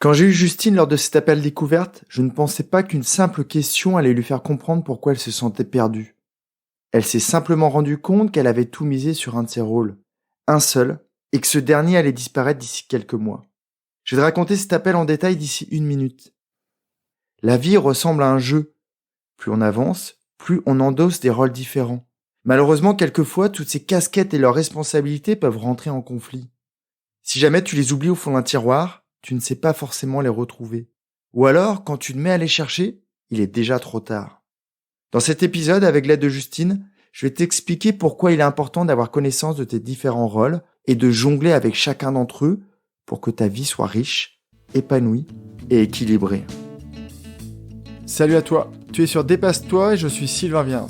Quand j'ai eu Justine lors de cet appel découverte, je ne pensais pas qu'une simple question allait lui faire comprendre pourquoi elle se sentait perdue. Elle s'est simplement rendue compte qu'elle avait tout misé sur un de ses rôles, un seul, et que ce dernier allait disparaître d'ici quelques mois. Je vais te raconter cet appel en détail d'ici 1 minute. La vie ressemble à un jeu. Plus on avance, plus on endosse des rôles différents. Malheureusement, quelquefois, toutes ces casquettes et leurs responsabilités peuvent rentrer en conflit. Si jamais tu les oublies au fond d'un tiroir, tu ne sais pas forcément les retrouver. Ou alors, quand tu te mets à les chercher, il est déjà trop tard. Dans cet épisode, avec l'aide de Justine, je vais t'expliquer pourquoi il est important d'avoir connaissance de tes différents rôles et de jongler avec chacun d'entre eux pour que ta vie soit riche, épanouie et équilibrée. Salut à toi, tu es sur Dépasse-toi et je suis Sylvain Viens.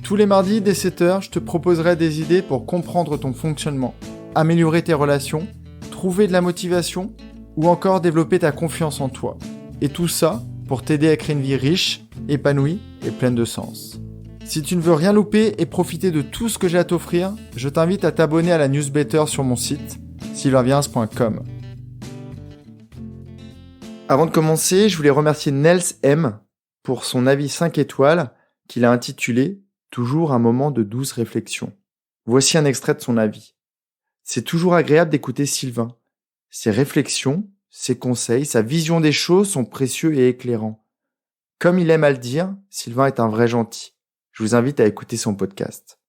Tous les mardis dès 7h, je te proposerai des idées pour comprendre ton fonctionnement, améliorer tes relations, trouver de la motivation ou encore développer ta confiance en toi. Et tout ça pour t'aider à créer une vie riche, épanouie et pleine de sens. Si tu ne veux rien louper et profiter de tout ce que j'ai à t'offrir, je t'invite à t'abonner à la newsletter sur mon site, sylvainviens.com. Avant de commencer, je voulais remercier Nels M pour son avis 5 étoiles qu'il a intitulé « Toujours un moment de douce réflexion ». Voici un extrait de son avis. C'est toujours agréable d'écouter Sylvain. Ses réflexions, ses conseils, sa vision des choses sont précieux et éclairants. Comme il aime à le dire, Sylvain est un vrai gentil. Je vous invite à écouter son podcast.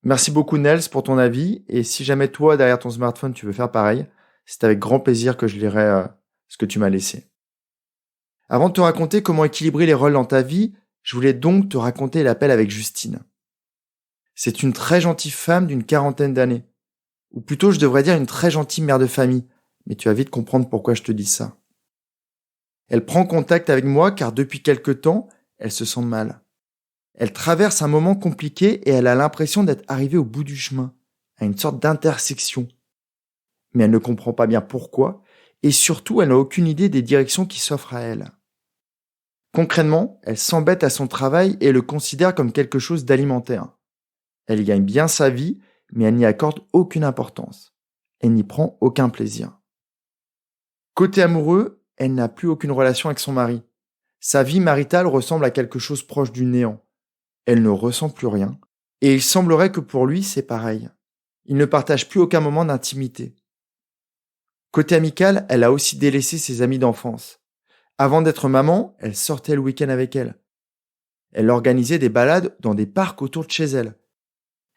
Merci beaucoup Nels pour ton avis et si jamais toi derrière ton smartphone tu veux faire pareil, c'est avec grand plaisir que je lirai ce que tu m'as laissé. Avant de te raconter comment équilibrer les rôles dans ta vie, je voulais donc te raconter l'appel avec Justine. C'est une très gentille femme d'une 40aine d'années. Ou plutôt, je devrais dire une très gentille mère de famille, mais tu vas vite comprendre pourquoi je te dis ça. Elle prend contact avec moi car depuis quelque temps, elle se sent mal. Elle traverse un moment compliqué et elle a l'impression d'être arrivée au bout du chemin, à une sorte d'intersection. Mais elle ne comprend pas bien pourquoi, et surtout, elle n'a aucune idée des directions qui s'offrent à elle. Concrètement, elle s'embête à son travail et le considère comme quelque chose d'alimentaire. Elle gagne bien sa vie, mais elle n'y accorde aucune importance. Elle n'y prend aucun plaisir. Côté amoureux, elle n'a plus aucune relation avec son mari. Sa vie maritale ressemble à quelque chose proche du néant. Elle ne ressent plus rien, et il semblerait que pour lui, c'est pareil. Il ne partage plus aucun moment d'intimité. Côté amical, elle a aussi délaissé ses amis d'enfance. Avant d'être maman, elle sortait le week-end avec elle. Elle organisait des balades dans des parcs autour de chez elle.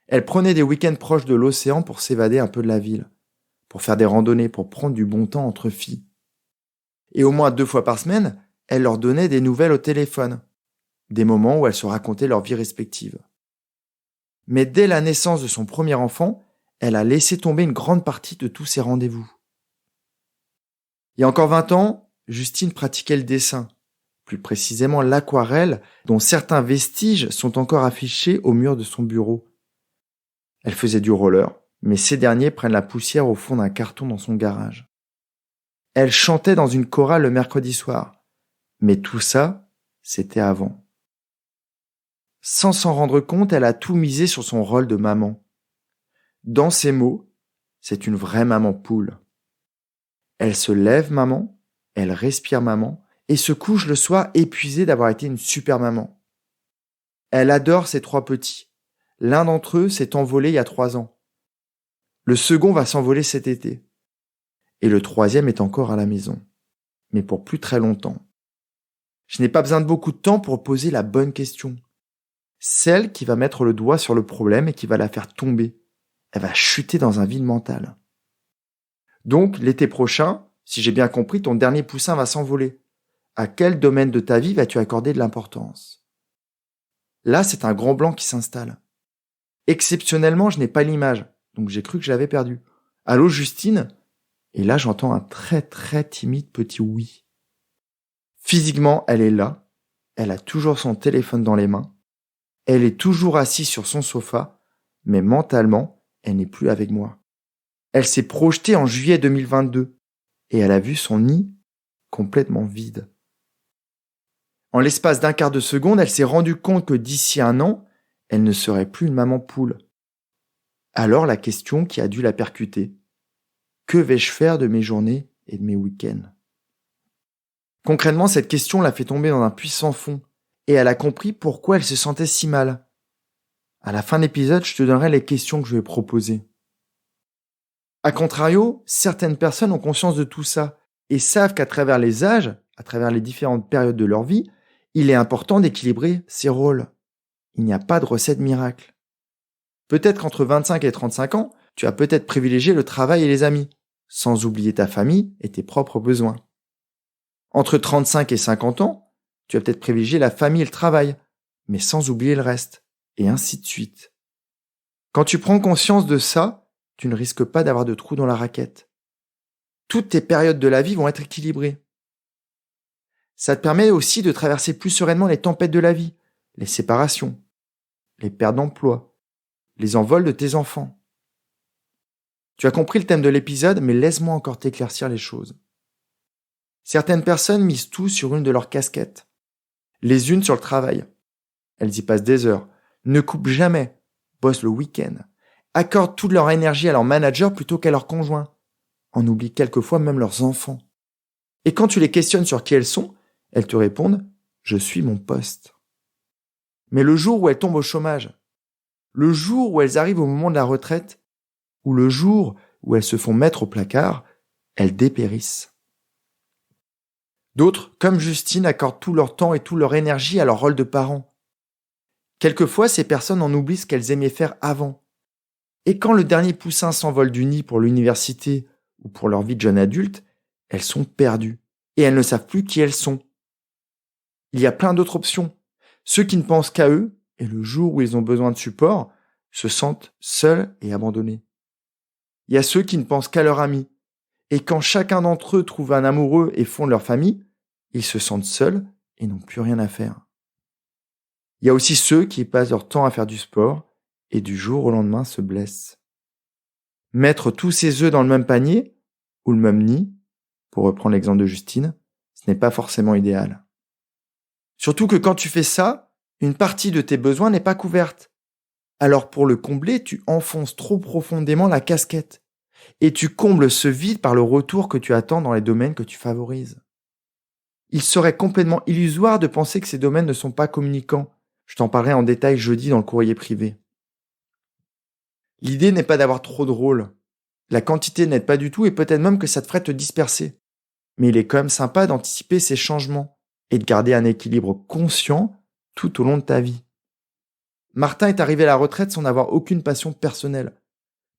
Elle prenait des week-ends proches de l'océan pour s'évader un peu de la ville, pour faire des randonnées, pour prendre du bon temps entre filles. Et au moins 2 fois par semaine, elle leur donnait des nouvelles au téléphone, des moments où elles se racontaient leur vie respective. Mais dès la naissance de son premier enfant, elle a laissé tomber une grande partie de tous ses rendez-vous. Il y a encore 20 ans, Justine pratiquait le dessin, plus précisément l'aquarelle, dont certains vestiges sont encore affichés au mur de son bureau. Elle faisait du roller, mais ces derniers prennent la poussière au fond d'un carton dans son garage. Elle chantait dans une chorale le mercredi soir, mais tout ça, c'était avant. Sans s'en rendre compte, elle a tout misé sur son rôle de maman. Dans ses mots, c'est une vraie maman poule. Elle se lève maman, elle respire maman, et se couche le soir épuisée d'avoir été une super maman. Elle adore ses 3 petits. L'un d'entre eux s'est envolé il y a 3 ans. Le second va s'envoler cet été. Et le 3e est encore à la maison. Mais pour plus très longtemps. Je n'ai pas besoin de beaucoup de temps pour poser la bonne question. Celle qui va mettre le doigt sur le problème et qui va la faire tomber. Elle va chuter dans un vide mental. Donc, l'été prochain, si j'ai bien compris, ton dernier poussin va s'envoler. À quel domaine de ta vie vas-tu accorder de l'importance ? Là, c'est un grand blanc qui s'installe. Exceptionnellement, je n'ai pas l'image, donc j'ai cru que je l'avais perdu. Allô, Justine ? Et là, j'entends un très très timide petit oui. Physiquement, elle est là. Elle a toujours son téléphone dans les mains. Elle est toujours assise sur son sofa, mais mentalement, elle n'est plus avec moi. Elle s'est projetée en juillet 2022 et elle a vu son nid complètement vide. En l'espace d'un quart de seconde, elle s'est rendue compte que d'ici 1 an, elle ne serait plus une maman poule. Alors la question qui a dû la percuter. Que vais-je faire de mes journées et de mes week-ends. Concrètement, cette question l'a fait tomber dans un puits sans fond et elle a compris pourquoi elle se sentait si mal. À la fin de l'épisode, je te donnerai les questions que je vais proposer. A contrario, certaines personnes ont conscience de tout ça et savent qu'à travers les âges, à travers les différentes périodes de leur vie, il est important d'équilibrer ces rôles. Il n'y a pas de recette miracle. Peut-être qu'entre 25 et 35 ans, tu as peut-être privilégié le travail et les amis, sans oublier ta famille et tes propres besoins. Entre 35 et 50 ans, tu as peut-être privilégié la famille et le travail, mais sans oublier le reste, et ainsi de suite. Quand tu prends conscience de ça, tu ne risques pas d'avoir de trous dans la raquette. Toutes tes périodes de la vie vont être équilibrées. Ça te permet aussi de traverser plus sereinement les tempêtes de la vie, les séparations, les pertes d'emploi, les envols de tes enfants. Tu as compris le thème de l'épisode, mais laisse-moi encore t'éclaircir les choses. Certaines personnes misent tout sur une de leurs casquettes. Les unes sur le travail. Elles y passent des heures, ne coupent jamais, bossent le week-end, accordent toute leur énergie à leur manager plutôt qu'à leur conjoint, en oublient quelquefois même leurs enfants. Et quand tu les questionnes sur qui elles sont, elles te répondent « Je suis mon poste ». Mais le jour où elles tombent au chômage, le jour où elles arrivent au moment de la retraite, ou le jour où elles se font mettre au placard, elles dépérissent. D'autres, comme Justine, accordent tout leur temps et toute leur énergie à leur rôle de parent. Quelquefois, ces personnes en oublient ce qu'elles aimaient faire avant. Et quand le dernier poussin s'envole du nid pour l'université ou pour leur vie de jeune adulte, elles sont perdues et elles ne savent plus qui elles sont. Il y a plein d'autres options. Ceux qui ne pensent qu'à eux, et le jour où ils ont besoin de support, se sentent seuls et abandonnés. Il y a ceux qui ne pensent qu'à leurs amis, et quand chacun d'entre eux trouve un amoureux et fonde leur famille, ils se sentent seuls et n'ont plus rien à faire. Il y a aussi ceux qui passent leur temps à faire du sport et du jour au lendemain se blessent. Mettre tous ses œufs dans le même panier ou le même nid, pour reprendre l'exemple de Justine, ce n'est pas forcément idéal. Surtout que quand tu fais ça, une partie de tes besoins n'est pas couverte. Alors pour le combler, tu enfonces trop profondément la casquette et tu combles ce vide par le retour que tu attends dans les domaines que tu favorises. Il serait complètement illusoire de penser que ces domaines ne sont pas communicants. Je t'en parlerai en détail jeudi dans le courrier privé. L'idée n'est pas d'avoir trop de rôles. La quantité n'aide pas du tout et peut-être même que ça te ferait te disperser. Mais il est quand même sympa d'anticiper ces changements et de garder un équilibre conscient tout au long de ta vie. Martin est arrivé à la retraite sans avoir aucune passion personnelle.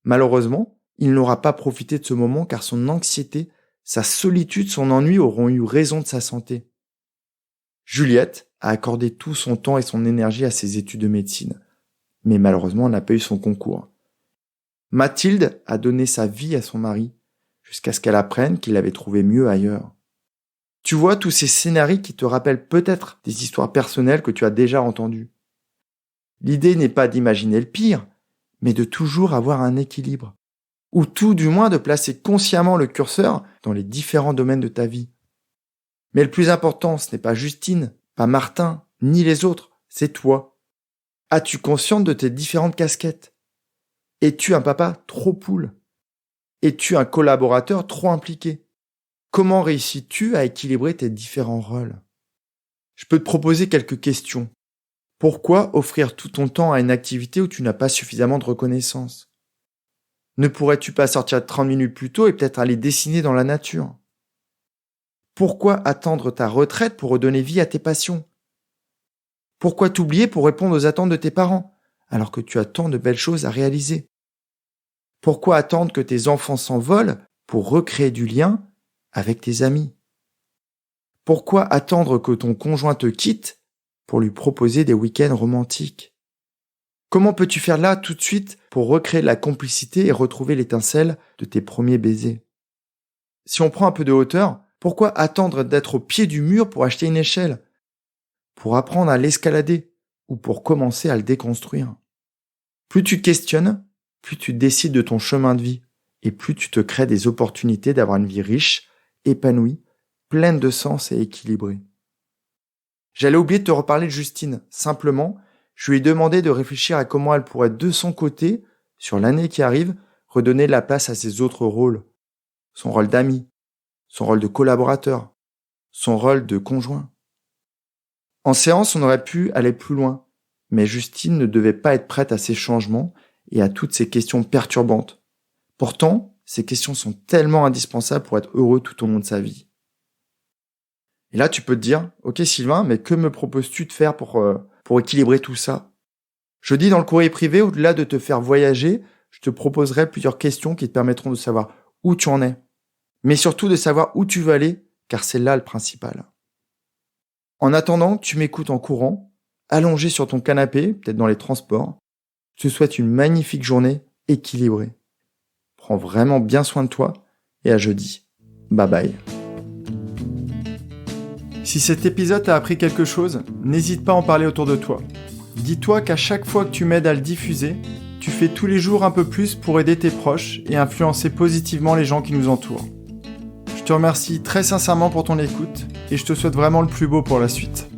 Malheureusement, il n'aura pas profité de ce moment car son anxiété, sa solitude, son ennui auront eu raison de sa santé. Juliette a accordé tout son temps et son énergie à ses études de médecine, mais malheureusement elle n'a pas eu son concours. Mathilde a donné sa vie à son mari, jusqu'à ce qu'elle apprenne qu'il avait trouvé mieux ailleurs. Tu vois tous ces scénarios qui te rappellent peut-être des histoires personnelles que tu as déjà entendues. L'idée n'est pas d'imaginer le pire, mais de toujours avoir un équilibre, ou tout du moins de placer consciemment le curseur dans les différents domaines de ta vie. Mais le plus important, ce n'est pas Justine, pas Martin, ni les autres, c'est toi. As-tu conscience de tes différentes casquettes ? Es-tu un papa trop poule ? Es-tu un collaborateur trop impliqué ? Comment réussis-tu à équilibrer tes différents rôles ? Je peux te proposer quelques questions. Pourquoi offrir tout ton temps à une activité où tu n'as pas suffisamment de reconnaissance ? Ne pourrais-tu pas sortir 30 minutes plus tôt et peut-être aller dessiner dans la nature ? Pourquoi attendre ta retraite pour redonner vie à tes passions ? Pourquoi t'oublier pour répondre aux attentes de tes parents, alors que tu as tant de belles choses à réaliser ? Pourquoi attendre que tes enfants s'envolent pour recréer du lien avec tes amis ? Pourquoi attendre que ton conjoint te quitte pour lui proposer des week-ends romantiques ? Comment peux-tu faire là tout de suite pour recréer la complicité et retrouver l'étincelle de tes premiers baisers ? Si on prend un peu de hauteur, pourquoi attendre d'être au pied du mur pour acheter une échelle ? Pour apprendre à l'escalader ou pour commencer à le déconstruire ? Plus tu te questionnes, plus tu décides de ton chemin de vie et plus tu te crées des opportunités d'avoir une vie riche, épanouie, pleine de sens et équilibrée. J'allais oublier de te reparler de Justine. Simplement, je lui ai demandé de réfléchir à comment elle pourrait, de son côté, sur l'année qui arrive, redonner de la place à ses autres rôles. Son rôle d'amie, son rôle de collaborateur, son rôle de conjoint. En séance, on aurait pu aller plus loin, mais Justine ne devait pas être prête à ces changements et à toutes ces questions perturbantes. Pourtant, ces questions sont tellement indispensables pour être heureux tout au long de sa vie. Et là, tu peux te dire, ok Sylvain, mais que me proposes-tu de faire pour équilibrer tout ça? Je dis dans le courrier privé, au-delà de te faire voyager, je te proposerai plusieurs questions qui te permettront de savoir où tu en es, mais surtout de savoir où tu veux aller, car c'est là le principal. En attendant, tu m'écoutes en courant, allongé sur ton canapé, peut-être dans les transports. Je te souhaite une magnifique journée équilibrée. Prends vraiment bien soin de toi et à jeudi. Bye bye. Si cet épisode t'a appris quelque chose, n'hésite pas à en parler autour de toi. Dis-toi qu'à chaque fois que tu m'aides à le diffuser, tu fais tous les jours un peu plus pour aider tes proches et influencer positivement les gens qui nous entourent. Je te remercie très sincèrement pour ton écoute et je te souhaite vraiment le plus beau pour la suite.